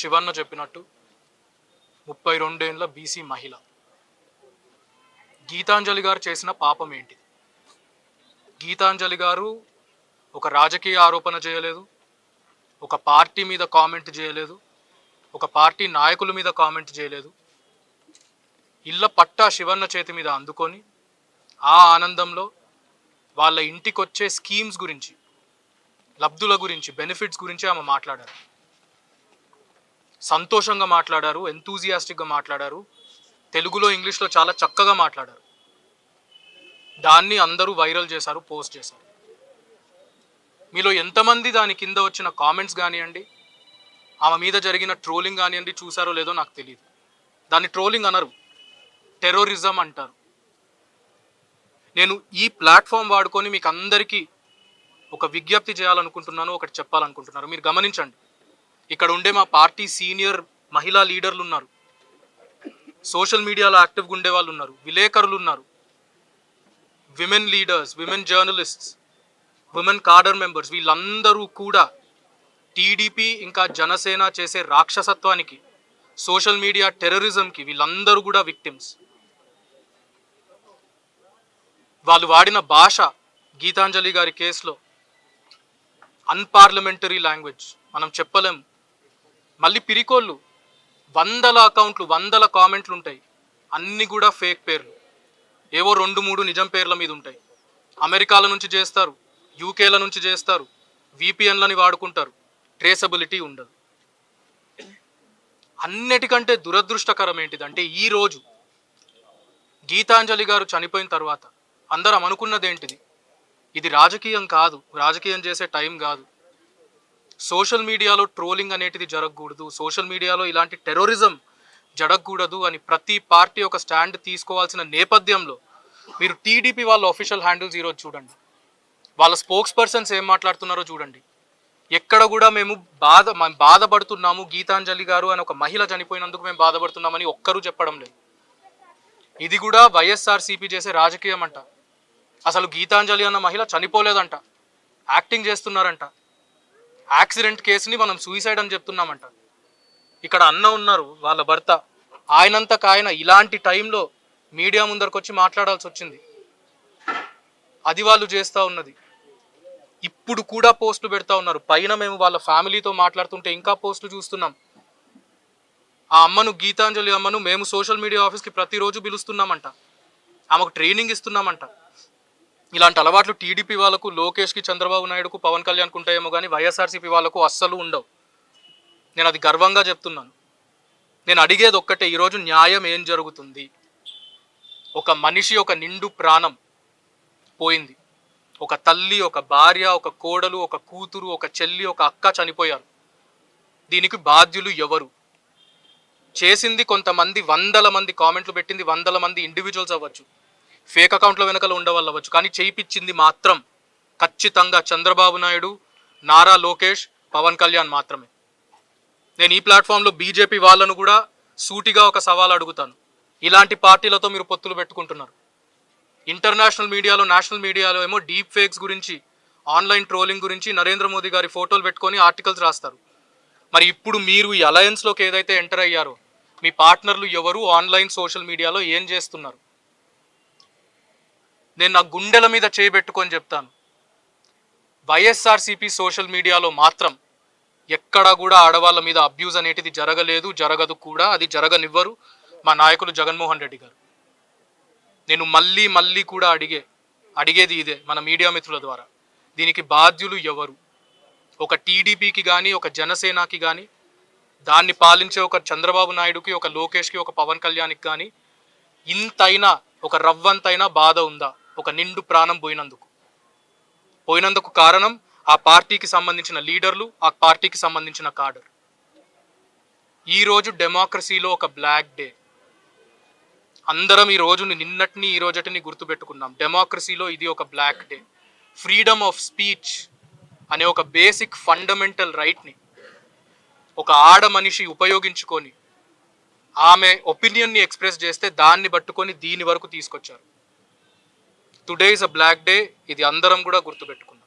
శివన్న చెప్పినట్టు 32 ఏళ్ల బీసీ మహిళ గీతాంజలి గారు చేసిన పాపం ఏంటి? గీతాంజలి గారు ఒక రాజకీయ ఆరోపణ చేయలేదు, ఒక పార్టీ మీద కామెంట్ చేయలేదు, ఒక పార్టీ నాయకుల మీద కామెంట్ చేయలేదు. ఇళ్ళ పట్టా శివన్న చేతి మీద అందుకొని ఆ ఆనందంలో వాళ్ళ ఇంటికొచ్చే స్కీమ్స్ గురించి, లబ్ధుల గురించి, బెనిఫిట్స్ గురించి ఆమె మాట్లాడారు. సంతోషంగా మాట్లాడారు, ఎంతూజియాస్టిక్గా మాట్లాడారు, తెలుగులో ఇంగ్లీష్లో చాలా చక్కగా మాట్లాడారు. దాన్ని అందరూ వైరల్ చేశారు, పోస్ట్ చేశారు. మీలో ఎంతమంది దాని కింద వచ్చిన కామెంట్స్ కానివ్వండి, ఆమె మీద జరిగిన ట్రోలింగ్ కానివ్వండి చూసారో లేదో నాకు తెలియదు. దాన్ని ట్రోలింగ్ అనరు, టెర్రరిజం అంటారు. నేను ఈ ప్లాట్ఫామ్ వాడుకొని మీకు అందరికీ ఒక విజ్ఞప్తి చేయాలనుకుంటున్నాను, ఒకటి చెప్పాలనుకుంటున్నాను. మీరు గమనించండి, ఇక్కడ ఉండే మా పార్టీ సీనియర్ మహిళా లీడర్లు ఉన్నారు, సోషల్ మీడియాలో యాక్టివ్గా ఉండే వాళ్ళు ఉన్నారు, విలేకరులు ఉన్నారు, women leaders, women journalists, women cadre members, వీళ్ళందరూ కూడా టీడీపీ ఇంకా జనసేన చేసే రాక్షసత్వానికి, సోషల్ మీడియా టెర్రరిజంకి వీళ్ళందరూ కూడా విక్టిమ్స్. వాళ్ళు వాడిన భాష గీతాంజలి గారి కేసులో అన్పార్లమెంటరీ లాంగ్వేజ్, మనం చెప్పలేం. మళ్ళీ పిరికోళ్ళు, 100 అకౌంట్లు, 100 కామెంట్లు ఉంటాయి, అన్నీ కూడా ఫేక్ పేర్లు, ఏవో 2-3 నిజం పేర్ల మీద ఉంటాయి. అమెరికాల నుంచి చేస్తారు, యూకేల నుంచి చేస్తారు, విపిఎన్లని వాడుకుంటారు, ట్రేసబిలిటీ ఉండదు. అన్నిటికంటే దురదృష్టకరం ఏంటిదంటే, ఈరోజు గీతాంజలి గారు చనిపోయిన తర్వాత అందరం అనుకున్నది ఏంటిది? ఇది రాజకీయం కాదు, రాజకీయం చేసే టైం కాదు, సోషల్ మీడియాలో ట్రోలింగ్ అనేటిది జరగకూడదు, సోషల్ మీడియాలో ఇలాంటి టెర్రరిజం జరగకూడదు అని ప్రతి పార్టీ ఒక స్టాండ్ తీసుకోవాల్సిన నేపథ్యంలో మీరు టీడీపీ వాళ్ళ అఫీషియల్ హ్యాండిల్స్ ఈరోజు చూడండి, వాళ్ళ స్పోక్స్ పర్సన్స్ ఏం మాట్లాడుతున్నారో చూడండి. ఎక్కడ కూడా మేము బాధపడుతున్నాము, గీతాంజలి గారు అని ఒక మహిళ చనిపోయినందుకు మేము బాధపడుతున్నామని ఒక్కరూ చెప్పడం లేదు. ఇది కూడా వైఎస్ఆర్సీపీ చేసే రాజకీయం అంట. అసలు గీతాంజలి అన్న మహిళ చనిపోలేదంట, యాక్టింగ్ చేస్తున్నారంట. యాక్సిడెంట్ కేసుని మనం సూసైడ్ అని చెప్తున్నామంట. ఇక్కడ అన్న ఉన్నారు, వాళ్ళ భర్త, ఆయనంతకు ఆయన ఇలాంటి టైంలో మీడియా ముందరకు వచ్చి మాట్లాడాల్సి వచ్చింది. అది వాళ్ళు చేస్తూ ఉన్నది. ఇప్పుడు కూడా పోస్టులు పెడతా ఉన్నారు. పైన మేము వాళ్ళ ఫ్యామిలీతో మాట్లాడుతుంటే ఇంకా పోస్టులు చూస్తున్నాం. ఆ అమ్మను, గీతాంజలి అమ్మను మేము సోషల్ మీడియా ఆఫీస్కి ప్రతిరోజు పిలుస్తున్నామంట, ఆమెకు ట్రైనింగ్ ఇస్తున్నామంట. ఇలాంటి అలవాట్లు టీడీపీ వాళ్ళకు, లోకేష్కి, చంద్రబాబు నాయుడుకు, పవన్ కళ్యాణ్కు ఉంటాయేమో కానీ వైఎస్ఆర్సీపీ వాళ్ళకు అస్సలు ఉండవు. నేను అది గర్వంగా చెప్తున్నాను. నేను అడిగేది ఒక్కటే, ఈరోజు న్యాయం ఏం జరుగుతుంది? ఒక మనిషి, ఒక నిండు ప్రాణం పోయింది. ఒక తల్లి, ఒక భార్య, ఒక కోడలు, ఒక కూతురు, ఒక చెల్లి, ఒక అక్క చనిపోయారు. దీనికి బాధ్యులు ఎవరు? చేసింది కొంతమంది, 100 మంది కామెంట్లు పెట్టింది 100 మంది ఇండివిజువల్స్ అవ్వచ్చు, ఫేక్ అకౌంట్ల వెనకాల ఉండేవాళ్ళు అవ్వచ్చు, కానీ చేయించింది మాత్రం ఖచ్చితంగా చంద్రబాబు నాయుడు, నారా లోకేష్, పవన్ కళ్యాణ్ మాత్రమే. నేను ఈ ప్లాట్ఫామ్లో బీజేపీ వాళ్ళను కూడా సూటిగా ఒక సవాల్ అడుగుతాను. ఇలాంటి పార్టీలతో మీరు పొత్తులు పెట్టుకుంటున్నారు. ఇంటర్నేషనల్ మీడియాలో, నేషనల్ మీడియాలో ఏమో డీప్ ఫేక్స్ గురించి, ఆన్లైన్ ట్రోలింగ్ గురించి నరేంద్ర మోదీ గారి ఫోటోలు పెట్టుకొని ఆర్టికల్స్ రాస్తారు. మరి ఇప్పుడు మీరు ఈ అలయన్స్లోకి ఏదైతే ఎంటర్ అయ్యారో, మీ పార్ట్నర్లు ఎవరు, ఆన్లైన్ సోషల్ మీడియాలో ఏం చేస్తున్నారు? నేను నా గుండెల మీద చేయబెట్టుకొని చెప్తాను, వైఎస్ఆర్సీపీ సోషల్ మీడియాలో మాత్రం ఎక్కడా కూడా ఆడవాళ్ళ మీద అబ్యూజ్ అనేటిది జరగలేదు, జరగదు కూడా, అది జరగనివ్వరు మా నాయకులు జగన్మోహన్ రెడ్డి గారు. నేను మళ్ళీ కూడా అడిగేది ఇదే మన మీడియా మిత్రుల ద్వారా, దీనికి బాధ్యులు ఎవరు? ఒక టీడీపీకి కానీ, ఒక జనసేనకి కానీ, దాన్ని పాలించే ఒక చంద్రబాబు నాయుడుకి, ఒక లోకేష్కి, ఒక పవన్ కళ్యాణ్కి కానీ ఇంతైనా, ఒక రవ్వంతైనా బాధ ఉందా? ఒక నిండు ప్రాణం పోయినందుకు కారణం ఆ పార్టీకి సంబంధించిన లీడర్లు, ఆ పార్టీకి సంబంధించిన కాడర్. ఈరోజు డెమోక్రసీలో ఒక బ్లాక్ డే. అందరం ఈ రోజుని, నిన్నటిని, ఈ రోజటిని గుర్తుపెట్టుకున్నాం. డెమోక్రసీలో ఇది ఒక black day. Freedom of speech అనే ఒక బేసిక్ ఫండమెంటల్ రైట్ని ఒక ఆడ మనిషి ఉపయోగించుకొని ఆమె ఒపీనియన్ని ఎక్స్ప్రెస్ చేస్తే దాన్ని పట్టుకొని దీని వరకు తీసుకొచ్చారు. Today is a black day. ఇది అందరం కూడా గుర్తుపెట్టుకున్నాం.